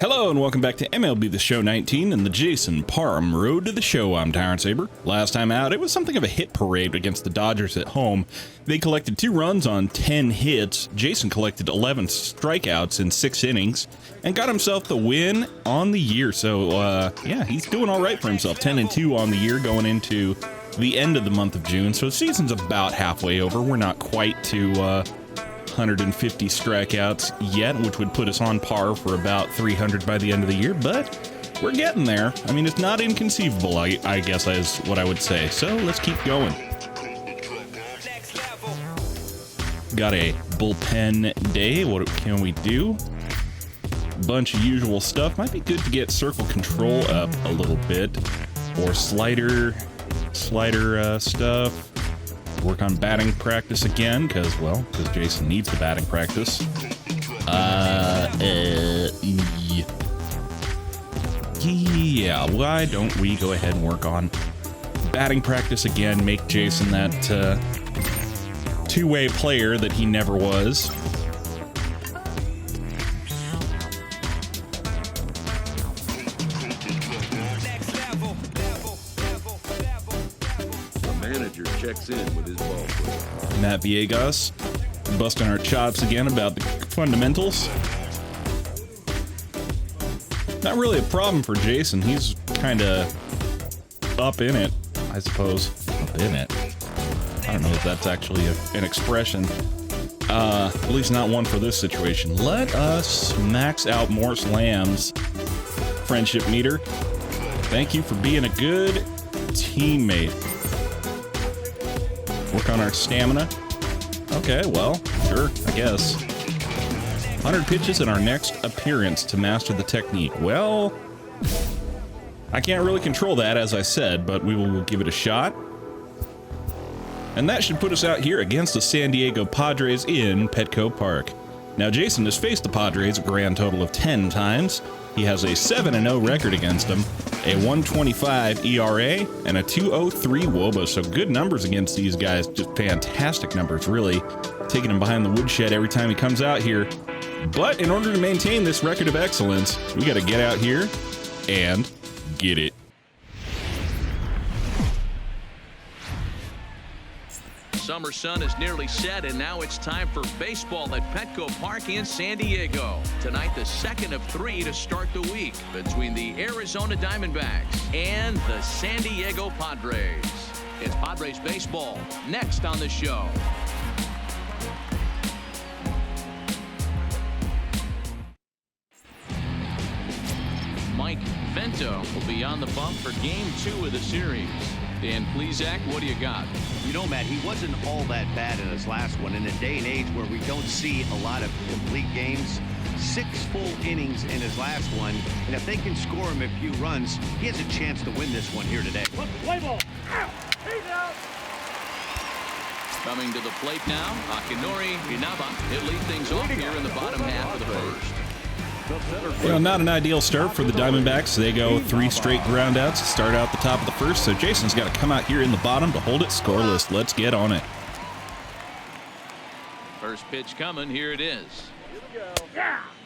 Hello and welcome back to MLB The Show 19 and the Jason Parham Road to the Show. I'm Tyrant Saber. Last time out, it was something of a hit parade against the Dodgers at home. They collected 2 runs on 10 hits. Jason collected 11 strikeouts in 6 innings and got himself the win on the year. So, yeah, he's doing all right for himself. 10-2 on the year going into the end of the month of June. So the season's about halfway over. We're not quite to 150 strikeouts yet, which would put us on par for about 300 by the end of the year, but we're getting there. I mean, it's not inconceivable, I guess is what I would say. So let's keep going. Got a bullpen day. What can we do? Bunch of usual stuff. Might be good to get circle control up a little bit, or slider stuff. Work on batting practice again, because Jason needs the batting practice. Yeah, why don't we go ahead and work on batting practice again, make Jason that two-way player that he never was. Checks in with his ball player. Matt Villegas busting our chops again about the fundamentals. Not really a problem for Jason. He's kind of up in it, I suppose. Up in it. I don't know if that's actually an expression. At least not one for this situation. Let us max out Morse Lamb's friendship meter. Thank you for being a good teammate. Work on our stamina. Okay, well, sure, I guess. 100 pitches in our next appearance to master the technique. Well, I can't really control that, as I said, but we will give it a shot. And that should put us out here against the San Diego Padres in Petco Park. Now, Jason has faced the Padres a grand total of 10 times. He has a 7-0 record against them, a 1.25 ERA, and a 2.03 WOBA. So good numbers against these guys. Just fantastic numbers, really. Taking him behind the woodshed every time he comes out here. But in order to maintain this record of excellence, we got to get out here and get it. Summer sun is nearly set, and now it's time for baseball at Petco Park in San Diego. Tonight, the second of 3 to start the week between the Arizona Diamondbacks and the San Diego Padres. It's Padres baseball next on the show. Mike Vento will be on the bump for Game 2 of the series. Dan Plesac, what do you got? You know, Matt, he wasn't all that bad in his last one. In a day and age where we don't see a lot of complete games, 6 full innings in his last one, and if they can score him a few runs, he has a chance to win this one here today. Play ball. He's out. Coming to the plate now, Akinori Inaba. He'll lead things off here in the bottom half of the first. Well, not an ideal start for the Diamondbacks. They go 3 straight groundouts to start out the top of the first, so Jason's got to come out here in the bottom to hold it scoreless. Let's get on it. First pitch coming. Here it is.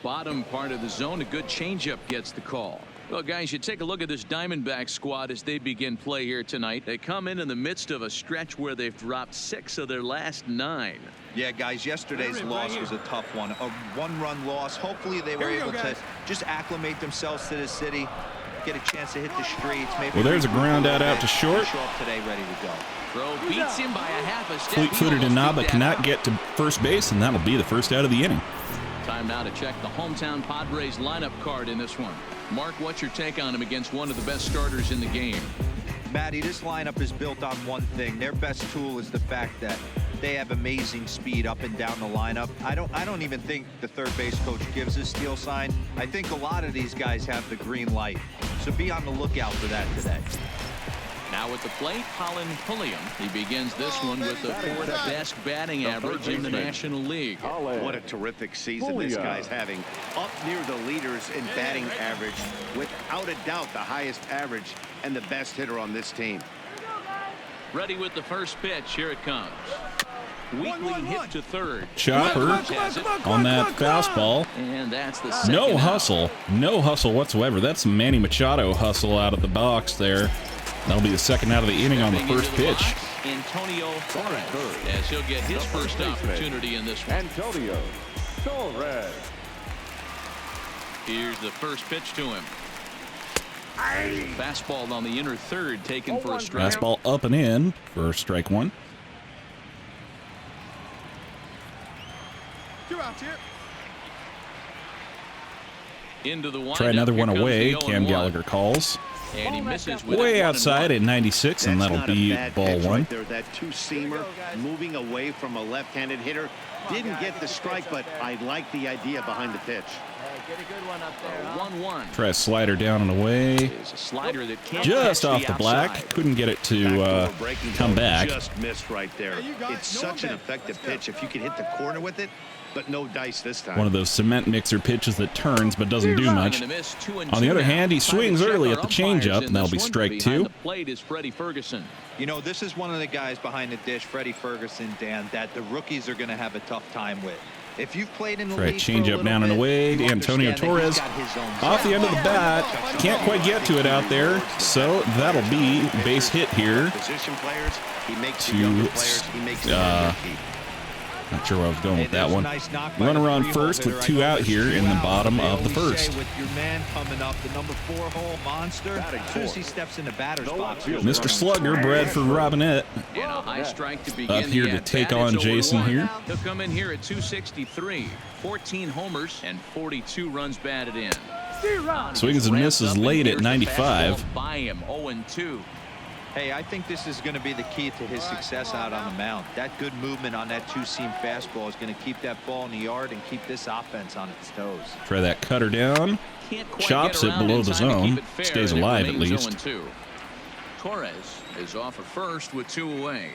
Bottom part of the zone. A good changeup gets the call. Well, guys, you take a look at this Diamondback squad as they begin play here tonight. They come in the midst of a stretch where they've dropped 6 of their last 9. Yeah, guys, yesterday's loss was a tough one. A 1-run loss. Hopefully they were able to just acclimate themselves to the city, get a chance to hit the streets. Maybe well, there's a ground out to short. Show up today ready to go. Throw beats him by a half a step. Fleet-footed Inaba cannot get to first base, and that'll be the first out of the inning. Time now to check the hometown Padres lineup card in this one. Mark, what's your take on him against one of the best starters in the game? Matty, this lineup is built on one thing. Their best tool is the fact that they have amazing speed up and down the lineup. I don't even think the third base coach gives a steal sign. I think a lot of these guys have the green light. So be on the lookout for that today. Now at the plate, Colin Pulliam. He begins this one with the 4th best batting average in the National League. What a terrific season this guy's having. Up near the leaders in batting average. Without a doubt, the highest average and the best hitter on this team. Ready with the first pitch. Here it comes. Weakly hit to third. Chopper on that fastball. And that's the No second hustle. out. No hustle whatsoever. That's Manny Machado hustle out of the box there. That'll be the second out of the inning on the Stepping first into the pitch. box, Antonio Torres, as he'll get his first opportunity in this one. Antonio Torres. Here's the first pitch to him. Fastball on the inner third, taken for a strike. Fastball up and in for strike one. 2 outs here. Into the Try another one away. Cam Gallagher calls. And he misses with Way it, 1-1. outside at 96, and That's that'll not a be bad ball pitch one. right there. That two-seamer moving away from a left-handed hitter. Didn't get the strike, but I like the idea behind the pitch. Get a good one up there. 1-1. Try a slider down and away. It's a slider that can't Just catch off the black. outside. Couldn't get it to Backdoor breaking come ball back. Just missed right there. Hey, you got it. It's No such an bet. effective Let's go. pitch. If you can hit the corner with it, but no dice this time. One of those cement mixer pitches that turns but doesn't do much. And a miss, 2-2 On the other now. hand, he Time to swings check early our at the umpires changeup, in and that'll this be one. strike Behind two. the plate is Freddie Ferguson. You know, this is one of the guys behind the dish, Freddie Ferguson, Dan, that the rookies are going to have a tough time with. If you've played in the Try a league for a changeup little down and bit, away. you Antonio understand that Torres he's got his own off the end of the bat. Can't quite get to it out there, so that'll be base hit here. Position players, he makes the To, younger players, he makes the younger keep. Not sure where I was going Hey, with that there's a one. nice knock by Runner the on three-hole first hitter. with I 2 know out there's here 2 in the out, bottom but they of the always first. say with your man coming up, the number 4-hole monster, as soon as he steps in the batter's box, there's Mr. runners. Slugger, Bradford Robinette, And a high strike to begin up here the to at-bat. take It's on 0-1. Jason here. He'll come in here at 263, 14 homers and 42 runs batted in. Swings and misses late at 95. By him, 0-2. Hey, I think this is going to be the key to his success out on the mound. That good movement on that two-seam fastball is going to keep that ball in the yard and keep this offense on its toes. Try that cutter down. Can't quite Chops get it around below in the time to keep zone. it fair, Stays and it alive at remains least. 0-2. Torres is off at first with 2 away.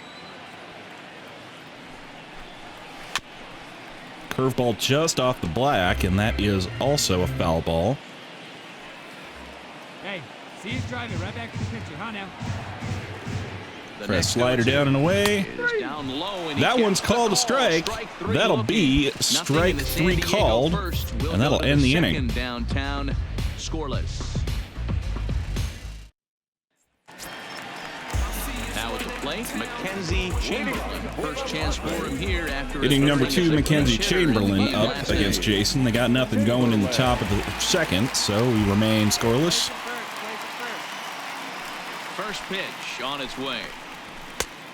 Curveball just off the black, and that is also a foul ball. Hey, see he's driving right back to the pitcher, huh now? The Try a next slider 0-2 down and away. is down low, and he That gets one's the called a call. strike. Three That'll looking. be Nothing strike in the 3 San Diego called, first. We'll and that'll go to end the second inning. Downtown, scoreless. Now at the plate, Mackenzie Chamberlain. First chance for him here after his Hitting number earnings 2, as a Mackenzie pinch hitter in the Chamberlain game up last against night. Jason. They got nothing going in the top of the second, so we remain scoreless. First pitch on its way.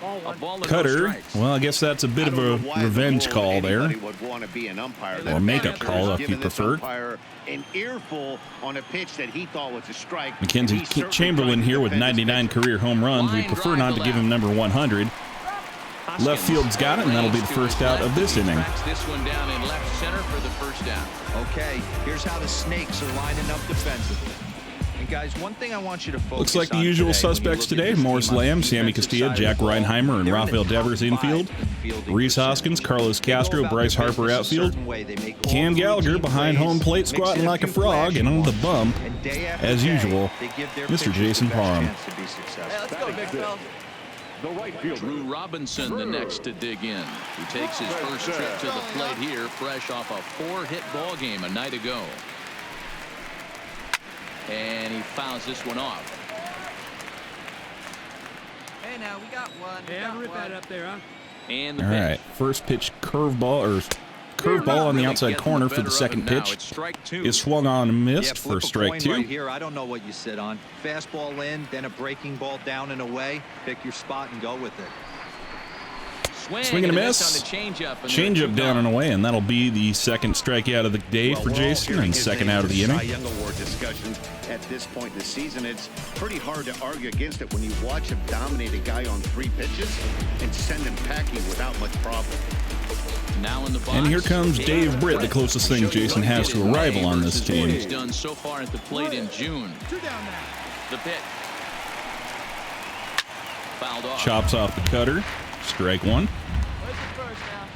A ball and no Cutter. strikes. Well, I guess that's a bit I of don't know a why in the revenge world call there. anybody would want to be an umpire. Or makeup call, if you Giving this prefer. umpire an earful on a pitch that he thought was a strike. Mackenzie He certainly Chamberlain tried to here with defend his 99 pitcher. career home runs. We Line prefer drive not to to give left. him number 100. Left field's got it, and that'll be the first out of this inning. Tracks this one down in left center for the first out. Okay, here's how the Snakes are lining up defensively. And guys, one thing I want you to focus on. Looks like the usual today when you suspects look at today: this Morris team on the Lamb, Sammy defensive Castilla, side of the Jack ball, Reinheimer, and they're in the Rafael top Devers 5 infield. in fielding Reese percentage. Hoskins, Carlos They go Castro, about Bryce their Harper business a outfield. certain way. They make all Cam three Gallagher team behind plays, home plate mix squatting in like a few frog, and on the flashy bump, balls. And day after as day, usual, they give their Mr. pitchers Jason the best Parham. chance to be successful. Let's go, big fella. The right fielder. Drew Robinson the next to dig in. He takes his first trip to the plate here, fresh off a 4-hit ball game a night ago. And he fouls this one off. Hey, now we got one. Yeah, rip that up there, huh? And the All pitch. right, first pitch curveball on the outside corner for the second pitch is swung on and Yeah, missed for flip a strike coin 2. right here. I don't know what you sit on. Fastball in, then a breaking ball down and away. Pick your spot and go with it. Swing and a miss. Changeup down and away, and that'll be the second strikeout of the day Well, for we're all Jason, hearing and his second name out of for the Cy inning. Young Award discussions at this point in the season. It's pretty hard to argue against it when you watch him dominate a guy on 3 pitches and send him packing without much problem. Now in the box. And here comes Dave Britt, the closest thing Jason has to a rival on this team. He's done so far at the plate in June. 2 down now. The pitch. Fouled off. Chops off the cutter, strike 1. Where's the first now?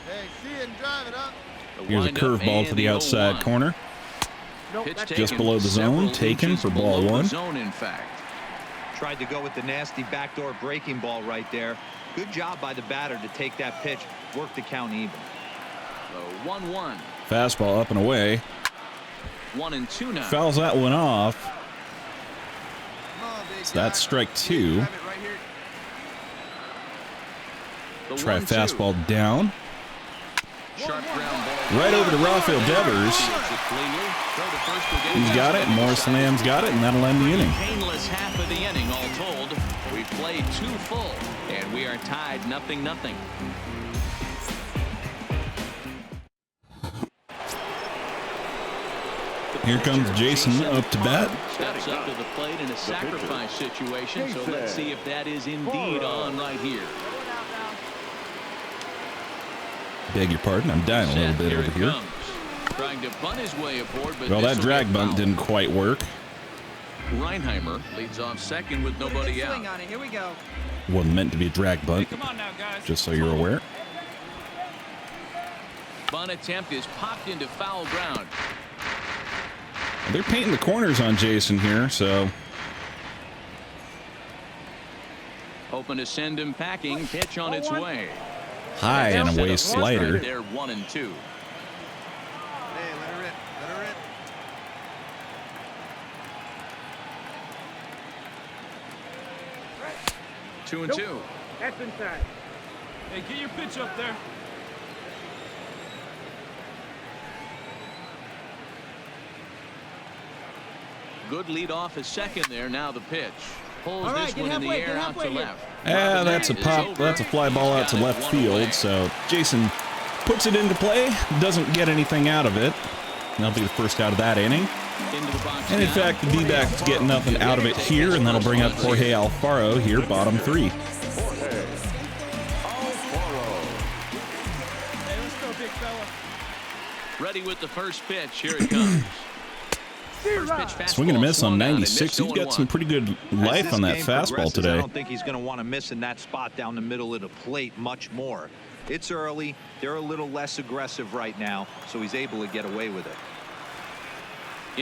Hey, see it and drive it up. The Here's a windup curveball and to the outside 0-1. corner. Nope, Pitch that's taken Just below the zone, several taken inches for ball below the 1. Zone, in fact. Tried to go with the nasty backdoor breaking ball right there. Good job by the batter to take that pitch, work the count even. The 1-1. Fastball up and away. 1-2 now. Fouls that one off. Come on, big So guy. that's strike 2. Have it right here. The Try a 1-2. fastball down. Sharp ground ball. Right over to Rafael Devers. He's got it. Morris Lamb's got it, and that'll end the inning. Painless half of the inning, all told. We played 2 full, and we are tied 0-0. Here comes Jason up to bat. Steps up to the plate in a sacrifice situation, so let's see if that is indeed on right here. Beg your pardon, I'm dying a little bit over here. Trying to bunt his way aboard, but Well, that this will drag get bunt fouled. didn't quite work. Reinheimer leads off second with nobody out. Here we go. Wasn't meant to be a drag bunt, just so you're aware. Bunt attempt is popped into foul ground. They're painting the corners on Jason here, so Hoping to send him packing. Pitch on its way. high and away Right slider. there, 1-2. Hey, let her rip. Let her rip. 2-2. That's inside. Hey, get your pitch up there. Good lead off his second there. Now the pitch. Pulls this one in the air out to left. Yeah, that's a pop. That's a fly ball out to left field. So Jason puts it into play. Doesn't get anything out of it. That'll be the first out of that inning. And in fact, the D-backs get nothing out of it here, and that'll bring up Jorge Alfaro here, bottom 3. Hey, let's go, big fella. Ready with the first pitch. Here it comes. First pitch, fastball Swing and a miss on swung 96. He's got some pretty good life on that fastball I today. don't think he's going to want to miss in that spot down the middle of the plate much more. It's early. They're a little less aggressive right now, so he's able to get away with it.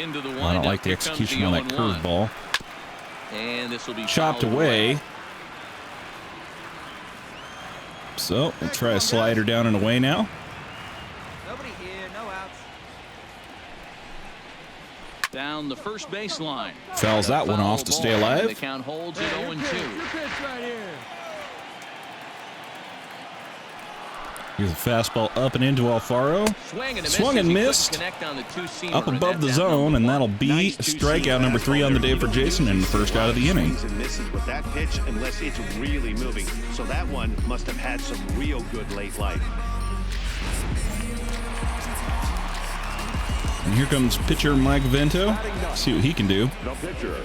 Into the I don't like the execution on that curveball. And this will be Chopped fouled away. So we'll try a slider down and away now. Nobody here. No outs. Down the first baseline. Fouls that one off to stay The alive. count holds at 0-2. Your pitch right here. Here's a fastball up and into Alfaro. Swung and missed. Up above the zone, and that'll be strikeout number 3 on the day for Jason and the first out of the inning. And misses with that pitch unless it's really moving. So that one must have had some real good late life. And here comes pitcher Mike Vento. See what he can do. The pitcher.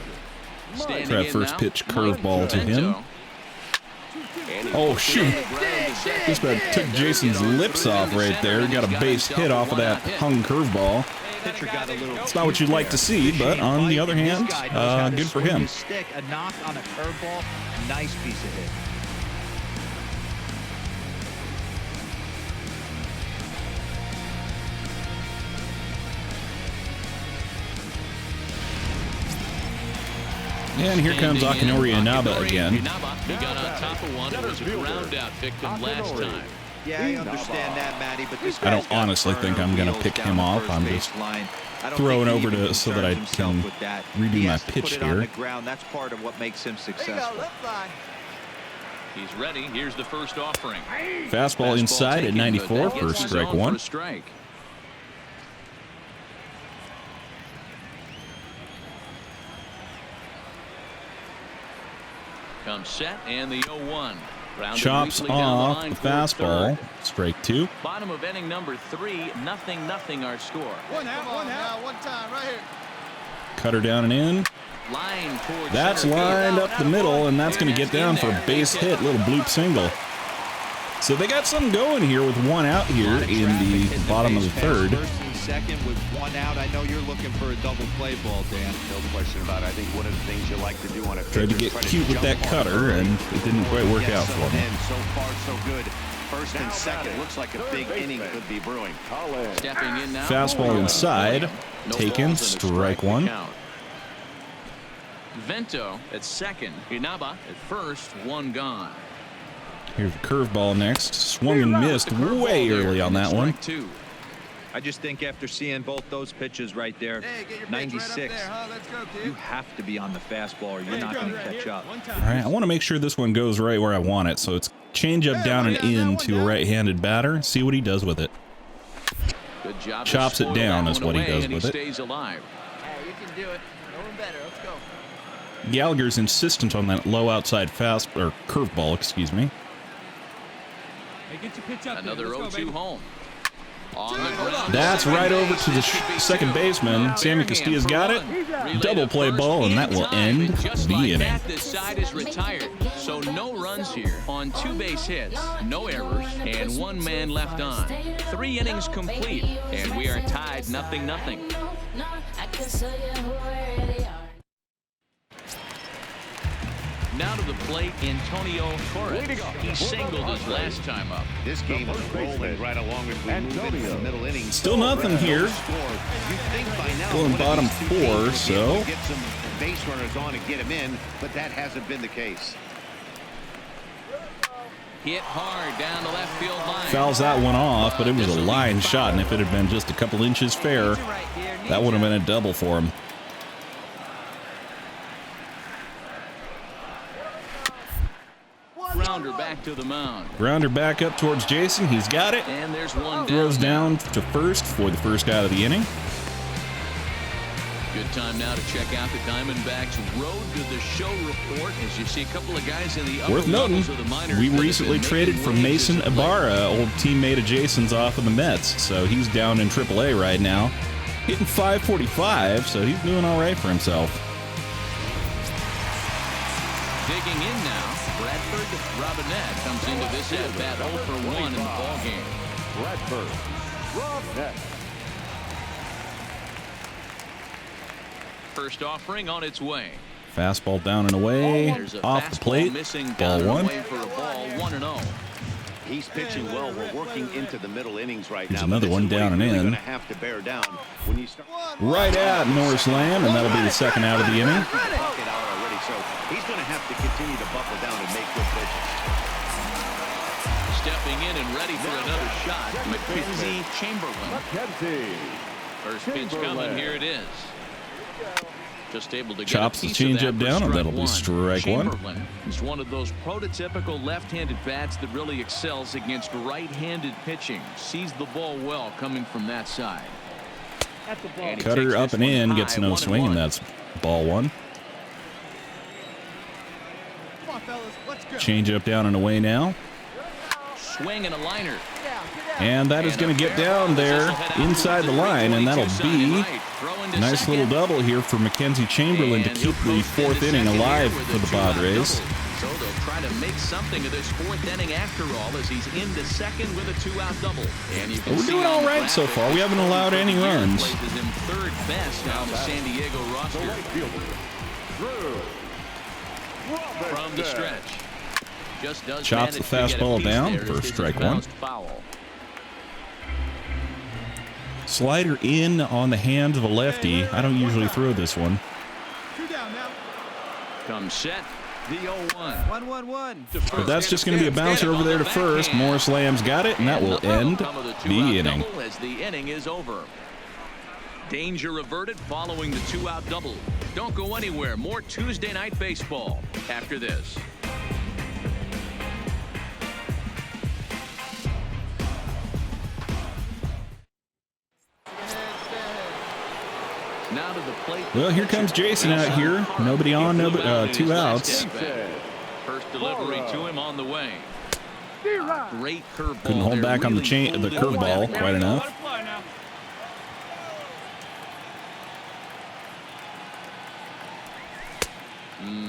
Try a first pitch curveball to him. Oh, shoot. Just about took Jason's lips off right there. Got a base hit off of that hung curveball. Pitcher got a little. It's not what you'd like to see, but on the other hand, good for him. Stick, a knock on a curveball, nice piece of hit. And here comes Akinori Inaba again. He got on top of one. It was a ground out victim last time. Yeah, I understand that, Matty, but this I don't guy's got honestly burn think I'm going to wheels pick down him the off. first I'm base just line. I don't throwing think he over even to so that I concerns can himself with that. redo He my has to pitch put it on here. the ground. That's part of what makes him There you go. successful. Left line. He's ready. Here's the first offering. Fastball inside at taken, but 94 that for gets the strike zone for 1. a strike. Comes set and the 0-1. Rounded Chops weakly down the off line the for fastball. third. Strike 2. Bottom of inning number 3. 0-0 our score. One out. One out. One time. Right here. Cutter down and in. Line towards That's center field. lined up the middle, and that's going to get down for a base hit. Little bloop single. So they got something going here with 1 out here in the bottom of the third. First and second with 1 out. I know you're looking for a double play ball, Dan. No question about it. I think one of the things you like to do on a Tried to pitcher is get try to cute with jump that on cutter, the and bird. it didn't quite work out for him. And so far, so good. First and second. Looks like a big inning could be brewing. Stepping in now. Fastball inside. No Taken. balls and a Strike to 1. count. Vento at second. Inaba at first. One gone. Here's the curveball next. Swung and missed way early on that one. I just think after seeing both those pitches right there, Hey, get your 96, right up there, huh? Let's go, kid. you have to be on the fastball or you're not going to catch up. All right, I want to make sure this one goes right where I want it. So it's change up down and in to a right-handed batter. See what he does with it. Good job. Chops it down is what he does with it. Stays alive. Hey, you can do it. No one better. Let's go. Gallagher's insistent on that low outside fast or curveball, excuse me. Hey, get your pitch up Another there. 0-2 home. On the ground. That's right over to the second baseman. Sammy Castilla's got it. Double play ball, and that will end the inning. This side is retired, so no runs here on 2 base hits, no errors, and 1 man left on. 3 innings complete, and we are tied 0-0. Now to the plate, Antonio Torres. He singled his last time up. This game is rolling right along as we move into the middle innings. Still nothing here. You'd think by now Still in one of bottom these two 4, teams would be able so to get some base runners on and get him in, but that hasn't been the case. Hit hard down the left field line. Fouls that one off, but it was a line shot, and if it had been just a couple inches fair, that would have been a double for him. Grounder back to the mound. Grounder back up towards Jason. He's got it. And there's one Throws down to first for the first out of the inning. Good time now to check out the Diamondbacks Road to the Show report as you see a couple of guys in the upper Worth noting, levels of the minors. we that have recently been traded making for waves Mason as of late. Ibarra, old teammate of Jason's off of the Mets. So he's down in AAA right now. Hitting .545, so he's doing all right for himself. Digging in now, Bradford Robinette comes into this at-bat 0 for 1 in the ballgame. Bradford Robinette. First offering on its way. Fastball down and away, There's a off the fastball plate, missing ball down and one. away for a ball 1-0. He's pitching well. We're working into the middle innings right There's now. another one down and in. Going to have to bear down when you start. Right at Norris Lamb, and that'll be the second out of the inning. Bucket out already, so he's going to have to continue to buckle down and make good pitches. Stepping in and ready for another shot, Mackenzie Chamberlain. Mackenzie. First pitch coming, here it is. Just able to Chops get the a piece of changeup that for down, and strike that'll be one. strike one. Chamberlain is one of those prototypical left-handed bats that really excels against right-handed pitching. Sees the ball well coming from that side. And he Cutter takes up this and one in, high, gets no 1-1. swing, and that's ball one. Come on, fellas. Let's go. Changeup down and away now. Swing and a liner. And that is going to get down there inside the line, and that'll be a nice little double here for Mackenzie Chamberlain to keep the 4th inning alive for the Padres. So they'll try to make something of this 4th inning after all as he's into second with a 2-out double. And you can We're see doing on all the right so graphic, far. We haven't allowed any runs. places him 3rd best on the San Diego roster. Right fielder. Drew From the stretch. Just does Chops the manage to get a fastball piece down there for as it strike is one. bounced foul. Slider in on the hands of a lefty. I don't usually throw this one. 2 down now. Comes set. The 0-1. 1-1-1. But that's just going to be a bouncer over there to first. Morris Lamb's got it, and that will end the inning. As the inning is over. Danger averted following the 2-out double. Don't go anywhere. More Tuesday night baseball after this. Now to the plate. Well, here comes Jason out here. Nobody on, nobody, 2 outs. First delivery to him on the way. Great curveball. Couldn't hold there. back on the Really pulled it curveball back. quite enough. Let it fly now.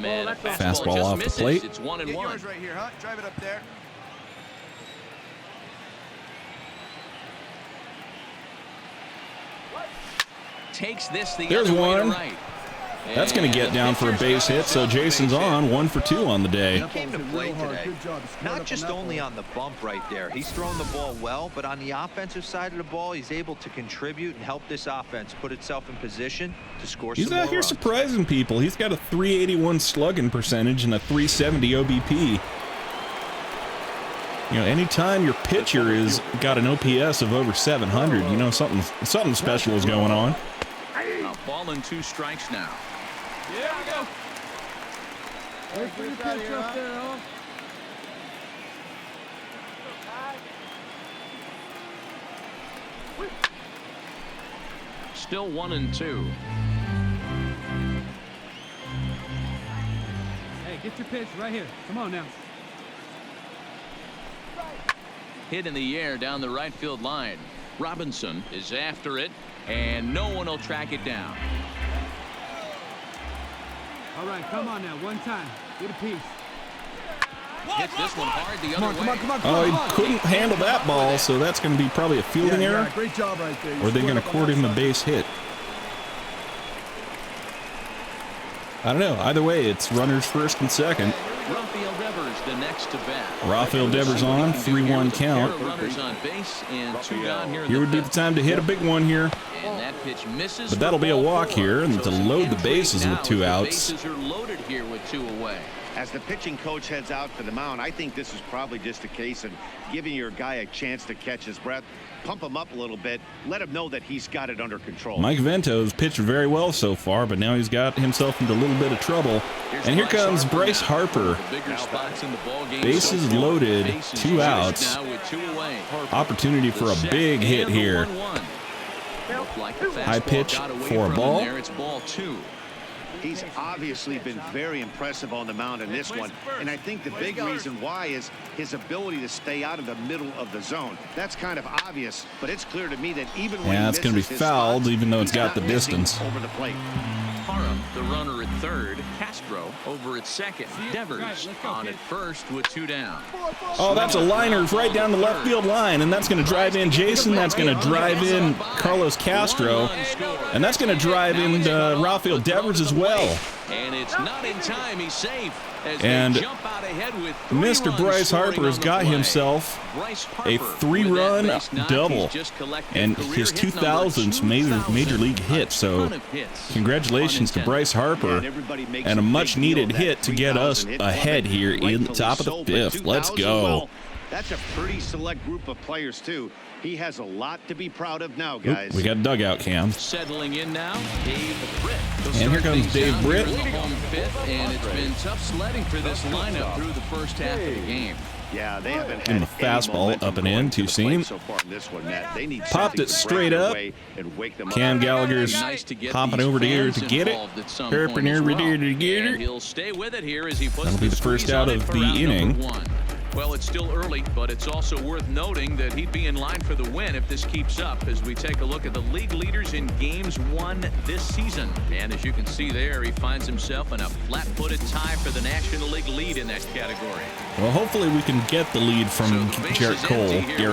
Man, a Fastball just off the misses. plate. It's Get 1-1. yours right here, huh? Drive it up there. Takes this the There's other way to one. right. That's going to get down for a base hit, so Jason's on 1 for 2 on the day. He came to play today, not just only on the bump right there. He's thrown the ball well, but on the offensive side of the ball, he's able to contribute and help this offense put itself in position to score some more runs. He's out here surprising people. He's got a 381 slugging percentage and a 370 OBP. You know, anytime your pitcher is got an OPS of over 700, you know something special is going on. A ball and 2 strikes now. Here we go. Hey, Put your pitch up there, huh? Still 1 and 2. Hey, get your pitch right here. Come on now. Hit in the air down the right field line. Robinson is after it, and no one will track it down. All right, come on now. One time. Get a piece. Hits this one hard the other way. Oh, he couldn't handle that ball, so that's going to be probably a fielding error. Great job right there. Or are they going to court him a base hit? I don't know. Either way, it's runners first and second. Rafael Devers the next to bat. Rafael Devers on, 3-1 count. Runners on base and 2 down here. Here would be the time to hit a big one here. And that pitch misses. But that'll be a walk here, and to load the bases with 2 outs. The bases are loaded here with 2 away. As the pitching coach heads out to the mound, I think this is probably just a case of giving your guy a chance to catch his breath, pump him up a little bit, let him know that he's got it under control. Mike Vento's pitched very well so far, but now he's got himself into a little bit of trouble. And here comes Bryce Harper. Bases loaded, 2 outs. Opportunity for a big hit here. High pitch for a ball. It's ball 2. He's obviously been very impressive on the mound in this one, and I think the big reason why is his ability to stay out of the middle of the zone. That's kind of obvious, but it's clear to me that even when it's going to be fouled, even though it's got the distance. Over the plate. Parham, the runner at third. Castro over at second. Devers on at first with 2 down. Oh, that's a liner right down the left field line, and that's going to drive in Jason. That's going to drive in Carlos Castro, and that's going to drive in Rafael Devers as well. And it's not in time. He's safe. And Mr. Bryce Harper has got himself a 3-run double and his 2000th major league hit. So congratulations to Bryce Harper and a much needed hit to get us ahead here in the top of the 5th. Let's go. That's a pretty select group of players too. He has a lot to be proud of now, guys. We got dugout cam. Settling in now, Dave Britt. And here comes Dave Britt. Home 5th, and it's been tough sledding for this lineup through the first half of the game. Yeah, they haven't had a fastball up and in, 2 seam. So far in this one, Matt. They need popped it straight up. Cam Gallagher's hopping over here to get it. Herping over there to get it. He'll stay with it here as he puts That'll be the first out of the inning. Well, it's still early, but it's also worth noting that he'd be in line for the win if this keeps up as we take a look at the league leaders in games won this season. And as you can see there, he finds himself in a flat-footed tie for the National League lead in that category. Well, hopefully we can get the lead from Garrett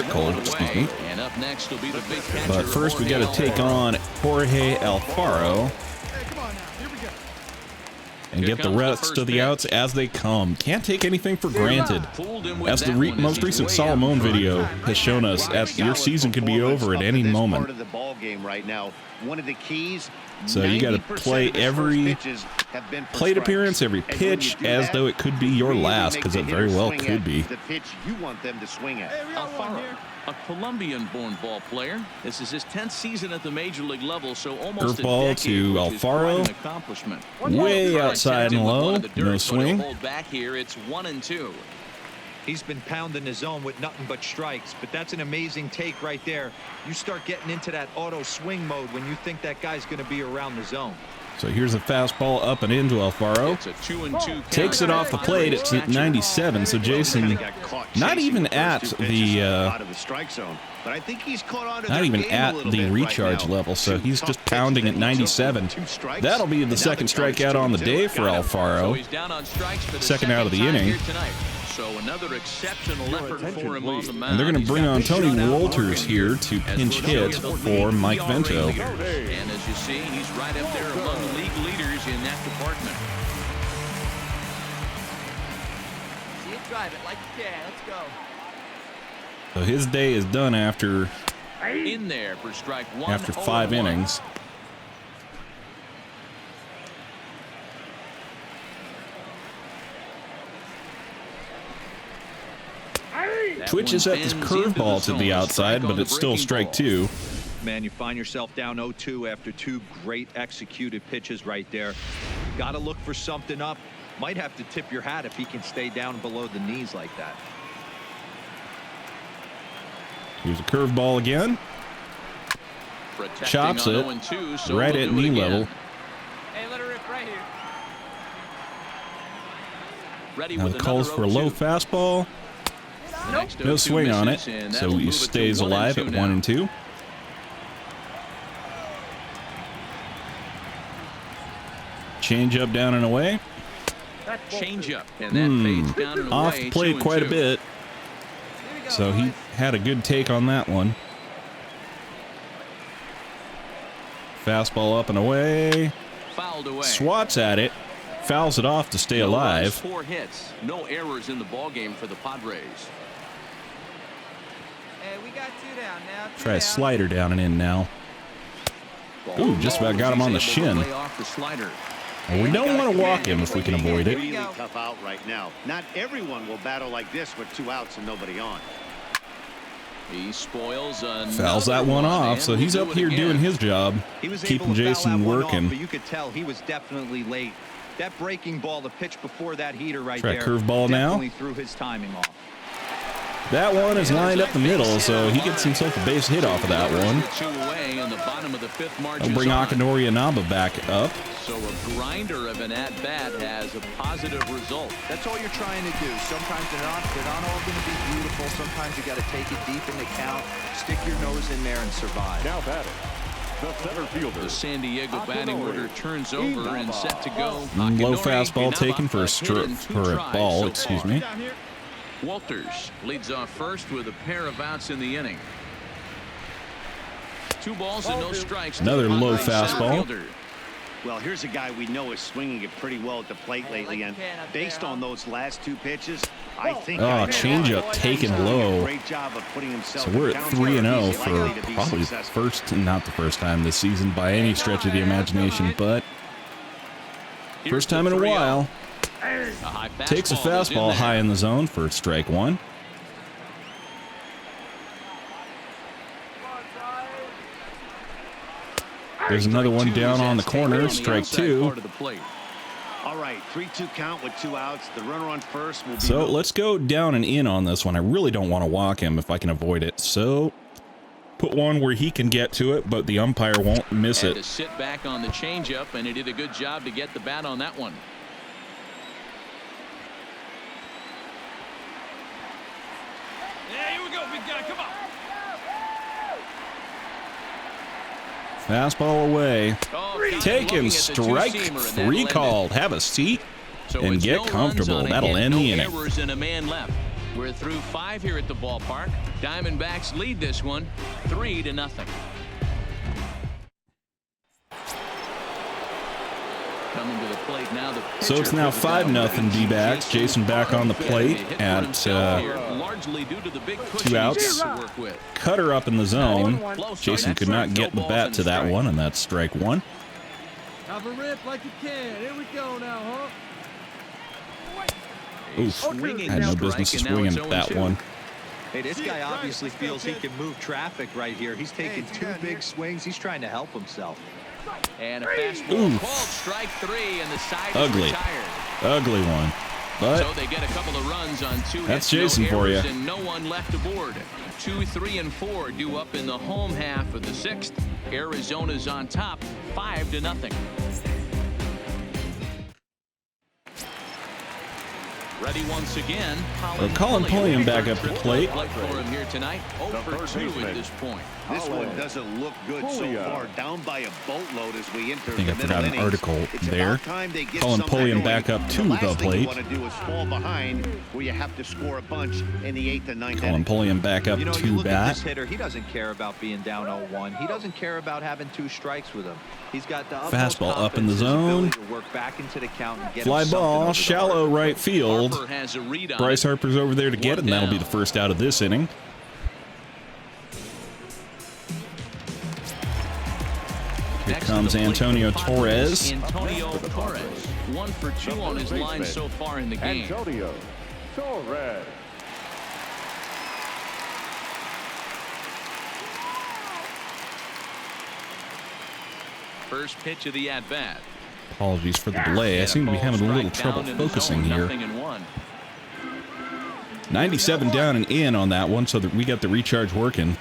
Cole, excuse me. And up next will be the big catcher. But first we got to take on Jorge Alfaro and get the rest of the outs as they come. Can't take anything for granted. As the most recent Solomon video has shown us, your season could be over at any moment. So you got to play every plate appearance, every pitch, as though it could be your last, because it very well could be. Alfaro, a Colombian-born ball player. This is his 10th season at the major league level, so almost curveball to Alfaro, way outside and low, no swing. Back here, it's 1-2. He's been pounding the zone with nothing but strikes, but that's an amazing take right there. You start getting into that auto swing mode when you think that guy's going to be around the zone. So here's a fastball up and into Alfaro. It's a 2-2 takes it off the plate. It's at 97. So Jason, not even at the recharge level. So he's just pounding at 97. That'll be the second strikeout on the day for Alfaro. Second out of the inning. So another exceptional effort for him on the mound. And they're going to bring on Tony Wolters here to As pinch we're showing hit the for league Mike ERA Vento. leaders. And as you see, he's right up there among the league leaders in that department. See it, drive it like you can. Let's go. So his day is done after In there for strike one. after 5 innings. Twitches at this curveball to the outside, but it's still strike 2. Man, you find yourself down 0-2 after 2 great executed pitches right there. Got to look for something up. Might have to tip your hat if he can stay down below the knees like that. Here's a curveball again. Protecting Chops on it 0-2, so right they'll at do it knee again. level. Hey, let her rip right here. Ready Now with the calls another for a low 0-2. fastball. Next No 0-2 swing on it, misses, and so that'll he move it to stays 1 and alive 2 at now. 1 and 2. Change up down and away. Change up, and that fades down and Off away. the plate 2 and quite a 2. bit. So he had a good take on that one. Fastball up and away. Fouled away. Swats at it. Fouls it off to stay No runs, alive. 4 hits, no errors in the ball game for the Padres. Hey, we got 2 down now. Try a slider down and in now. Ooh, just about got him on the He's able to shin. lay off the slider. And we don't want to walk him if we can avoid it. Really tough out right now. Not everyone will battle like this with 2 outs and nobody on. He spoils Fouls that one off, and so we'll he's do up it here again. doing his job, He was keeping able to foul Jason that one off, working. but you could tell he was definitely late. That breaking ball, the pitch before that heater right Try a there, curveball now. definitely threw his timing off. That one is lined up the middle, so he gets himself a base hit off of that one. 2 away in the bottom of the 5th march. I'll bring Akinori Inaba back up. So a grinder of an at-bat has a positive result. That's all you're trying to do. Sometimes they're not all going to be beautiful. Sometimes you got to take it deep in the count, stick your nose in there, and survive. Now batting, the center fielder. The San Diego batting order turns over and set to go. Low Akinori fastball Inaba, taken for a hit in 2 for a tries ball, so excuse far. me. Wolters leads off first with a pair of outs in the inning. 2 balls and no strikes. Another low Center fastball. fielder. Well, here's a guy we know is swinging it pretty well at the plate lately, and based on those last 2 pitches, I think. Oh, changeup taken low. Great job of putting himself. So we're at 3-0 for probably not the first time this season by any stretch of the imagination, but Here's first the time in a 3-0. while. A high Takes a is in fastball there. high in the zone for strike 1. There's another one down on the corner, strike 2. Part of the plate. All right, 3-2 count with 2 outs. The runner on first will be. So let's go down and in on this one. I really don't want to walk him if I can avoid it. So put one where he can get to it, but the umpire won't miss Had it. to sit back on the changeup, and he did a good job to get the bat on that one. Yeah, here we go, big guy. Come on. Fastball away. Oh, Taken, strike 3 called. Have a seat So and with get no runs comfortable. on a That'll hit, end no the inning. errors and a man left. We're through 5 here at the ballpark. Diamondbacks lead this one 3-0. Coming to the plate now. So it's now 5-0 D-backs. Jason back on the plate at 2 outs. Cutter up in the zone. Jason could not get the bat to that one, and that's strike 1. Have a rip like you can. Here we go now, huh? Oof, had no business swinging at that one. Hey, this guy obviously feels he can move traffic right here. He's taking 2 big swings. He's trying to help himself. And a fastball Oof. called strike 3, and the side Ugly. is retired. Ugly one. So But they get a couple of runs on 2 that's hits, Jason no for errors, you. and no one left aboard. 2, 3, and 4 due up in the home half of the 6th. Arizona's on top, 5-0. Ready once again. We're calling Pulliam back up to plate. For him here tonight. 0 for 2 at this point. This one doesn't look good so far. Down by a boatload as we enter I think I the forgot middle an innings. article It's there. about time they get Calling something Pulliam going. back up to The last the thing you plate. want to do is fall behind where you have to score a bunch in the 8th and 9th Calling inning. Pulliam back up You know, you to look at bat. this hitter, he doesn't care about being down 0-1. He doesn't care about having 2 strikes with him. He's got the Fastball up in the confidence, his zone. ability to work back into the count and get Fly him something ball, over the shallow mark. right field. Harper has a read on Bryce it. Harper's over there to get it, and that'll be the first out of this inning. Here Next to comes the plate Antonio for the Padres, Torres. Antonio Torres, 1 for 2 on his line so far in the game. Antonio Torres. First pitch of the at-bat. Apologies for the delay. I seem to be having a little trouble focusing here. 97 down and in on that one, so that we got the recharge working.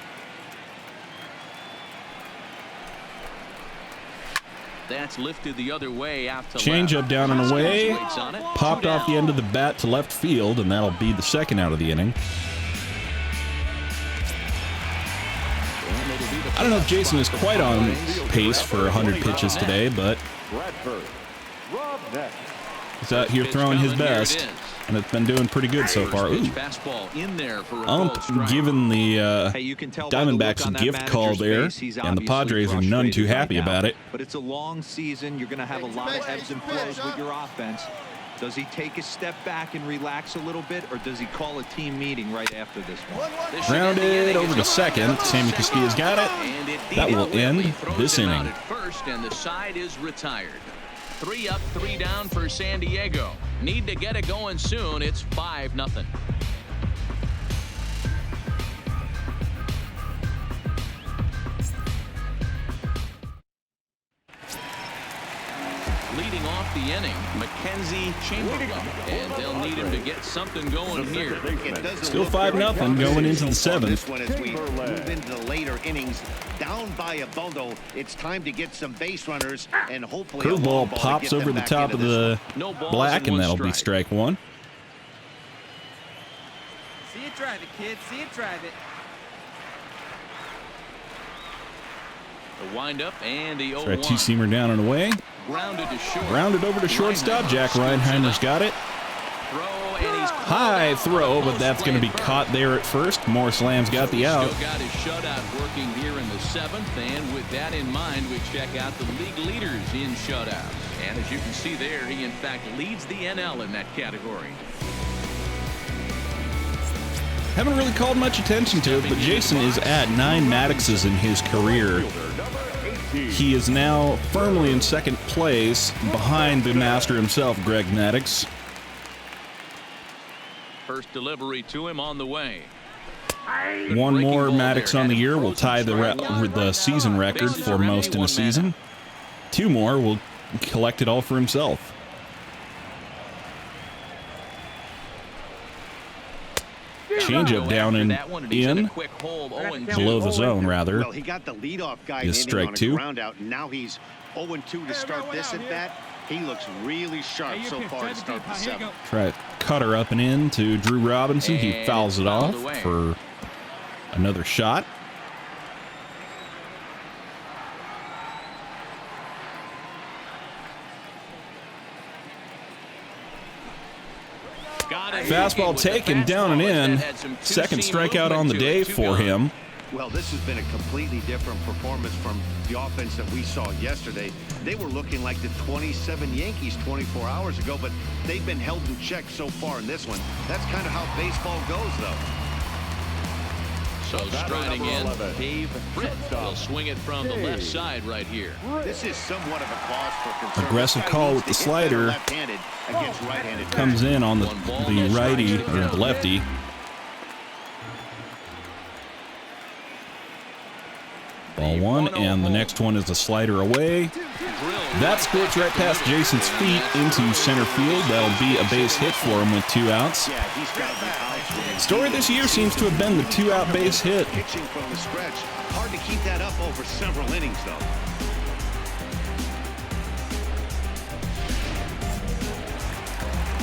That's lifted the other way out to Change left. up down and away. Waits on it. Popped 2 off the down. end of the bat to left field, and that'll be the second out of the inning. I don't know if Jason is quite on pace for 100 pitches today, but Bradford. Rob Neck. he's out here throwing his best, and it's been doing pretty good so far. Ooh, Fastball in there for a ball strike. giving the Hey, you can tell by the look Diamondbacks a on that gift call manager's there, face, he's and the obviously Padres are none frustrated too right happy now. about it. But it's a long season. You're going to have a lot of ebbs and flows with your offense. Does he take a step back and relax a little bit, or does he call a team meeting right after this one? This should end the Grounded inning. over to It's second. Sammy Castilla's got it. And it That will immediately end throws this him out inning. at first, and the side is retired. 3 up, 3 down for San Diego. Need to get it going soon. It's 5-0. Leading off the inning, Mackenzie Chamberlain, and they'll need him to get something going here. It doesn't Still look 5-0 very going into the so far. 7th. This one, as we move into the later innings, down by a bundle, it's time to get some base runners and hopefully a long Curveball ball to pops get them over the back top into of this the No balls black, and and one that'll be strike. strike one. See it drive it, kid. See it drive it. The windup and the 0-1. Try a two-seamer down and away. Grounded to short. Rounded over to shortstop. Jack Reinheimer's got it. Throw, and he's High throw, but that's going to be caught there at first. Morris Lamb's got the out. Still got his shutout working here in the 7th, and with that in mind, we check out the league leaders in shutouts. And as you can see there, he in fact leads the NL in that category. Haven't really called much attention to it, but Jason is at 9 Maddoxes in his career. He is now firmly in second place behind the master himself, Greg Maddox. First delivery to him on the way. One Breaking more ball Maddox there, on the and year will frozen tie strike one. the season record Bases for are most in a empty, 1 man season. out. 2 more will collect it all for himself. Changeup down and That one, and he's in a in, quick hold, 0-2. below the zone rather. Well, he got the leadoff guy Is hitting strike on a 2. ground out, and now he's 0-2 to start this at bat. He looks really sharp so far to start the 7th. Try to cut her up and in to Drew Robinson. He And fouls it fouled off away. for another shot. Got it. Fastball With the taken down and fastball, in. that had some Second two-seam strikeout on the movement to day it. 2 for gone. him. Well, this has been a completely different performance from the offense that we saw yesterday. They were looking like the 27 Yankees 24 hours ago, but they've been held in check so far in this one. That's kind of how baseball goes, though. So striding in, 11. Dave Britt will swing it from the left side right here. This is somewhat of a cause for concern. Aggressive This guy call needs with to the hit better slider. left-handed against right-handed. Comes in on the One ball, no righty, strikes to or count. the lefty. Ball 1, and the next one is the slider away. That squirts right past Jason's feet into center field. That'll be a base hit for him with 2 outs. Yeah, he's got to be out. Story this year seems to have been the 2-out base hit. Pitching from the stretch. Hard to keep that up over several innings, though.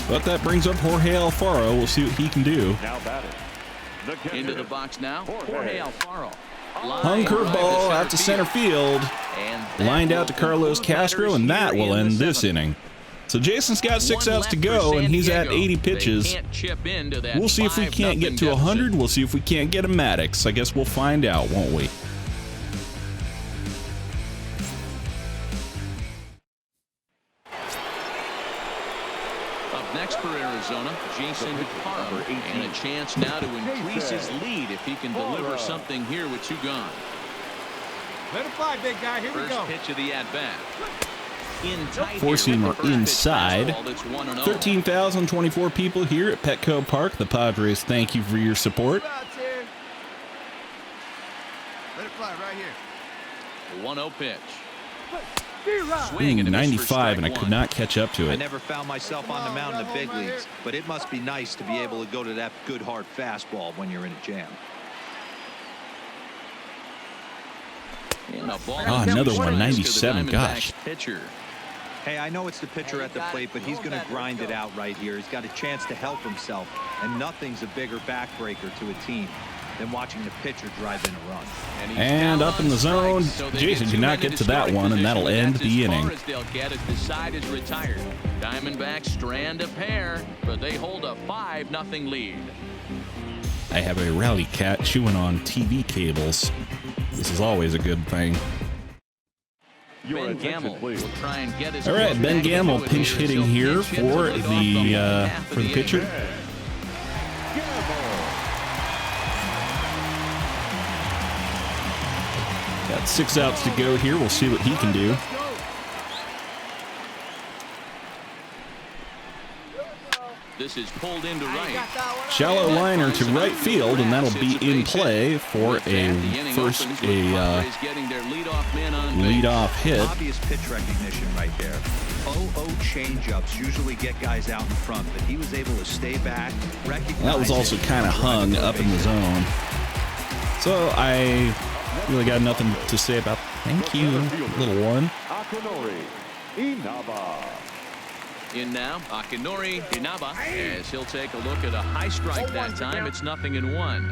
But that brings up Jorge Alfaro. We'll see what he can do. Now batting. The catcher, Into the box now, Jorge Alfaro. Hung curveball out to center field. Lined out to Carlos Castro, and that will end this inning. So Jason's got 6 outs to go, and he's at 80 pitches. We'll see if we can't get to 100. We'll see if we can't get a Maddox. I guess we'll find out, won't we? Up next for Arizona, Jason Parham, and a chance now to increase his lead if he can deliver something here with 2 gone. Let it fly, big guy. Here we go. First pitch of the at-bat. Four-seamer inside. 13,024 people here at Petco Park. The Padres, thank you for your support. Let it fly right here. 1-0 pitch. Swing 95, and I could not catch up to I it. never found myself on the mound in the big leagues, but it must be nice to be able to go to that good hard fastball when you're in a jam. Another one, 97. Gosh. Pitcher. Hey, I know it's the pitcher at the plate, but he's going to grind it out right here. He's got a chance to help himself, and nothing's a bigger backbreaker to a team than watching the pitcher drive in a run. And up in the zone, Jason did not get to that one, and that'll end the inning. The side is retired. Diamondbacks strand a pair, but they hold a 5-0 lead. I have a rowdy cat chewing on TV cables. This is always a good thing. Ben Gamble will try and get his. All right, Ben Gamble pinch hitting here for the pitcher. Got 6 outs to go here. We'll see what he can do. This is pulled into right. Shallow liner to right field, and that'll be in play for a leadoff hit. Obvious pitch recognition right there. 0-0 changeups usually get guys out in front, but he was able to stay back. That was also kind of hung up in the zone. So I really got nothing to say about. Thank you, little one. In now, Akinori Inaba, as he'll take a look at a high strike that time. It's 0-1.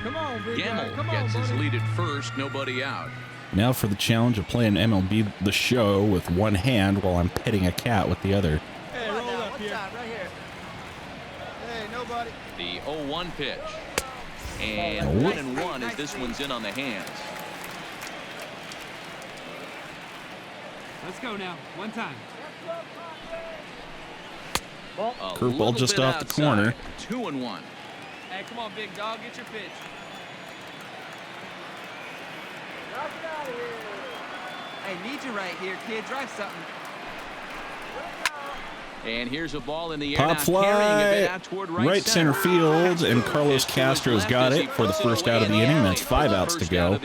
Come on, big guy. Gamble Come gets on, his buddy. lead at first, nobody out. Now for the challenge of playing MLB The Show with one hand while I'm petting a cat with the other. Hey, roll up here. Right here. Hey, nobody. The 0-1 pitch. And 1-1 as this one's in on the hands. Let's go now. One time. Curveball just off the corner. 2-1. Hey, come on, big dog. Get your pitch. Hey, need you right here, kid. Drive something. And here's a ball in the air. Pop fly, right center field, and Carlos Castro's got it for the first out of the inning. That's 5 outs to go.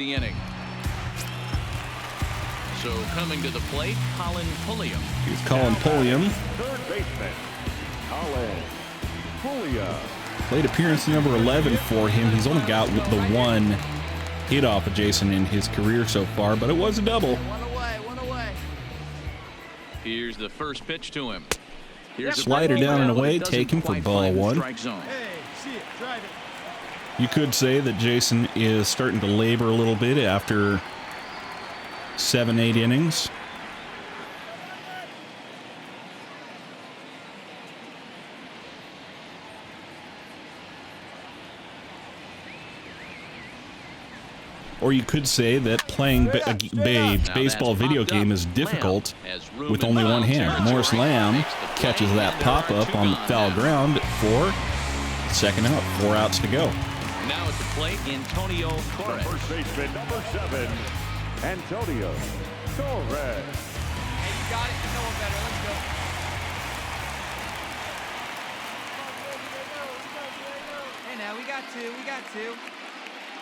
So coming to the plate, Colin Pulliam. Here's Colin Pulliam. Third baseman, Colin Pulliam. Plate appearance number 11 for him. He's only got the one hit off of Jason in his career so far, but it was a double. One away. Here's the first pitch to him. Here's Slider down and away, take him for ball 1. Hey, see it. Drive it. You could say that Jason is starting to labor a little bit after 7-8 innings. Or you could say that playing a baseball video game is difficult with only one hand. Morris Lamb catches that pop-up on the foul ground for second out. 4 outs to go. Now at the plate, Antonio Torres. First baseman, number 7, Antonio Torres. Hey, you got it. You know one better. Let's go. Hey, now we got two.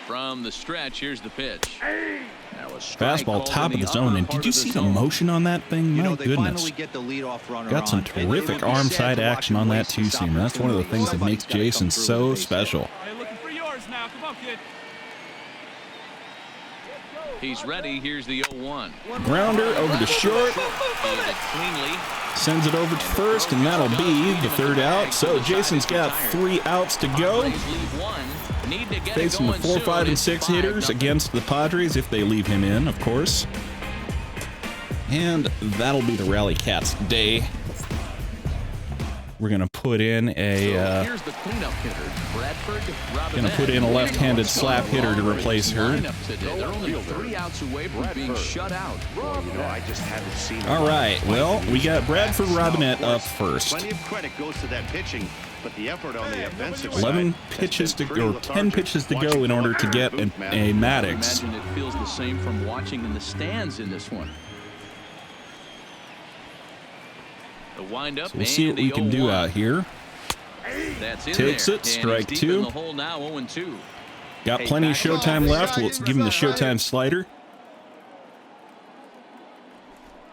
From the stretch, here's the pitch. Now a Fastball top of the zone, and did you see the motion on that thing? My goodness. Got some terrific arm side action on that two-seamer. That's one of the things that makes Jason so special. Hey, looking for yours now. Come on, kid. He's ready. Here's the 0-1. Grounder over to short. Fielded cleanly. Sends it over to first, and that'll be the third out. So Jason's got 3 outs to go. Facing the 4, 5, and 6 hitters against the Padres if they leave him in, of course. And that'll be the Rally Cats day. We're gonna put in a here's the cleanup hitter, Bradford. gonna put in a left-handed slap hitter to replace her. They're only 3 outs away from being shut out. Well, you know, I just haven't seen it. All right, well, we got Bradford Robinette up first. Plenty of credit goes to that pitching, but the effort on the offensive side 11 pitches to go, or 10 pitches to go in order to get a Maddox. Imagine it feels the same from watching in the stands in this one. The windup. So we'll see what we can do out here. That's in Takes there. it, strike 2. The hole now, 0-2. Got plenty of showtime left. Let's give him the showtime slider.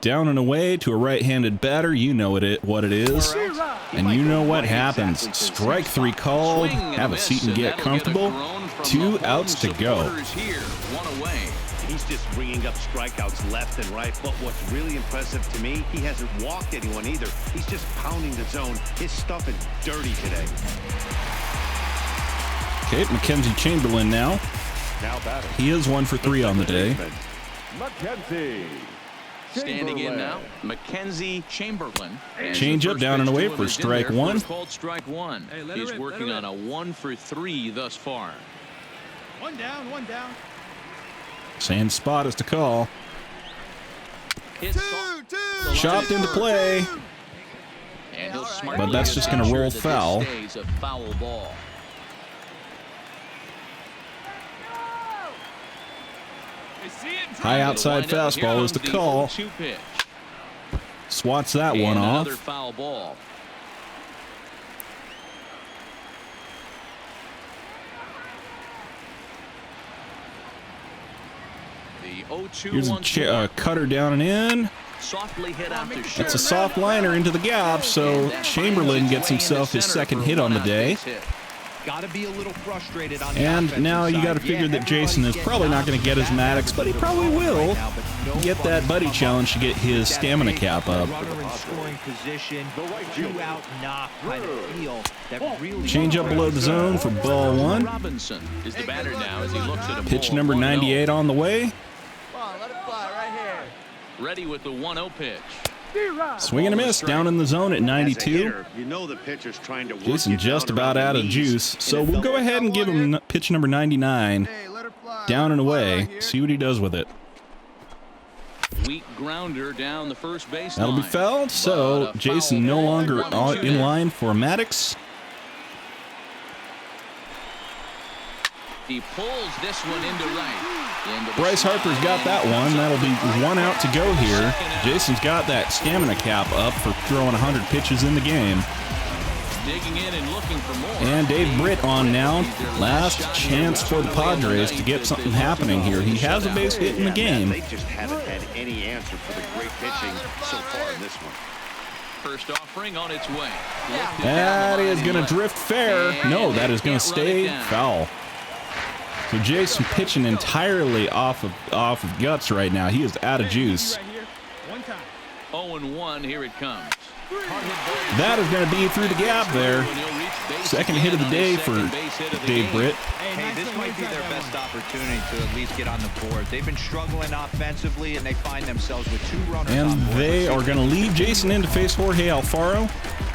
Down and away to a right-handed batter. You know what it is. And you know what happens. Strike 3 called. Have a seat and get comfortable. 2 outs to go. Here, 1 away. He's just bringing up strikeouts left and right. But what's really impressive to me, he hasn't walked anyone either. He's just pounding the zone. His stuff is dirty today. Okay, Mackenzie Chamberlain now. He is 1 for 3 on the day. Mackenzie. Standing in now, Mackenzie Chamberlain. Change up down and away for strike 1. Called strike 1. He's working on a 1 for 3 thus far. 1 down, 1 down. Sand spot is to call. Hits Chopped into play. And he'll smartly But that's just gonna ensure roll that this foul. stays a foul ball. High outside fastball is the call. Swats that one off. Another foul ball. Here's a cutter down and in. Softly hit out to short. That's a soft liner into the gap, so Chamberlain gets himself his second hit on the day. Gotta be a little frustrated on the And offensive now you side. got to figure Yeah, that Jason is probably not going to get his Maddox, but he probably will get that buddy challenge to get his stamina cap up. Runner in scoring position, 2 out knock kind of feel that really Change up below the zone for ball 1. Robinson is the batter now as he looks at a Pitch ball. number 98 on the way. Come on, let it fly right here. Ready with the 1-0 pitch. Swing and a miss down in the zone at 92. You know the pitcher's trying to work Jason you just down about around out the of knees. juice, so And if we'll the go ahead and give him pitch number 99. Hey, let her fly. Down and Let her fly away. right here. See what he does with it. Weak grounder down the first base That'll be line. fouled, so But a Jason foul no ball, longer 1-2 in now. line for Maddox. He pulls this one into right. Bryce Harper's got that one. That'll be 1 out to go here. Jason's got that stamina cap up for throwing 100 pitches in the game. Digging in and looking for more. And Dave Britt on now. Last chance for the Padres to get something happening here. He has a base hit in the game. They just haven't had any answer for the great pitching so far in this one. First offering on its way. That is going to drift fair. No, that is going to stay foul. So Jason pitching entirely off of guts right now. He is out of juice. 0-1, here it comes. That is going to be through the gap there. Second hit of the day for Dave Britt. Hey, this might be their best opportunity to at least get on the board. They've been struggling offensively, and they find themselves with 2 runners And on board. they are going to leave Jason in to face Jorge Alfaro.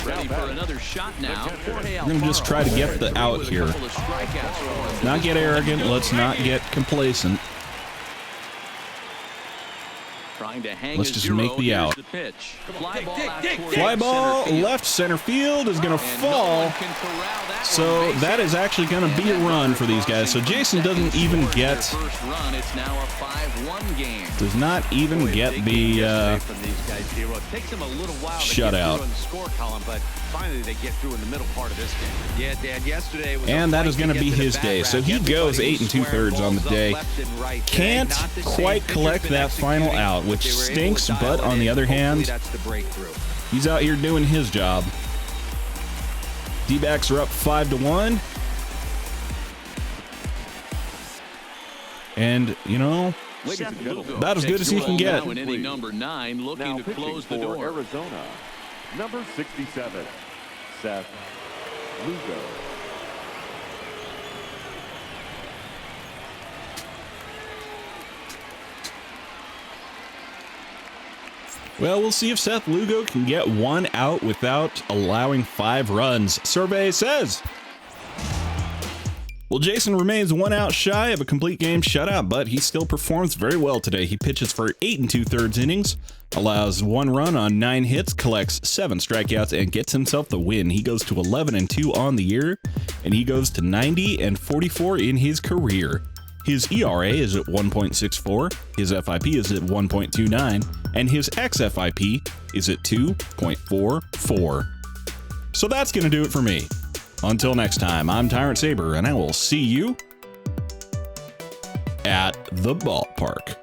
Ready for another shot now. We're going to just try to get the out here. Not get arrogant. Let's not get complacent. Trying to hang Let's a just zero. make the Here's out. The pitch. Fly ball out toward Fly ball center field. left center field is going to And no fall. one can corral that So one. that is actually going to be a run for these guys. So Jason doesn't even get, First run, it's now a 5-1 game. does not even get the From these guys, Zero. It takes them a little while to shutout. get through on the score column, but finally they get through in the middle part of this game. Yeah, Dan, yesterday was And a that fight is going to get be the his bat day. rack. So he goes Everybody 8 2/3 squaring on the balls up day. left and right today. Can't Not the same quite pitcher's collect been that final executing. out, which They were able to stinks, dial but it on the in. other Hopefully hand, that's the breakthrough. he's out here doing his job. D-backs are up 5-1. And, you know, about as good as he can get. Now in inning number 9, looking to close the door. Arizona, Number 67, Seth Lugo. Well, we'll see if Seth Lugo can get one out without allowing 5 runs. Survey says. Well, Jason remains 1 out shy of a complete game shutout, but he still performs very well today. He pitches for 8 2/3 innings, allows 1 run on 9 hits, collects 7 strikeouts, and gets himself the win. He goes to 11-2 on the year, and he goes to 90-44 in his career. His ERA is at 1.64, his FIP is at 1.29, and his xFIP is at 2.44. So that's going to do it for me. Until next time, I'm Tyrant Saber, and I will see you at the ballpark.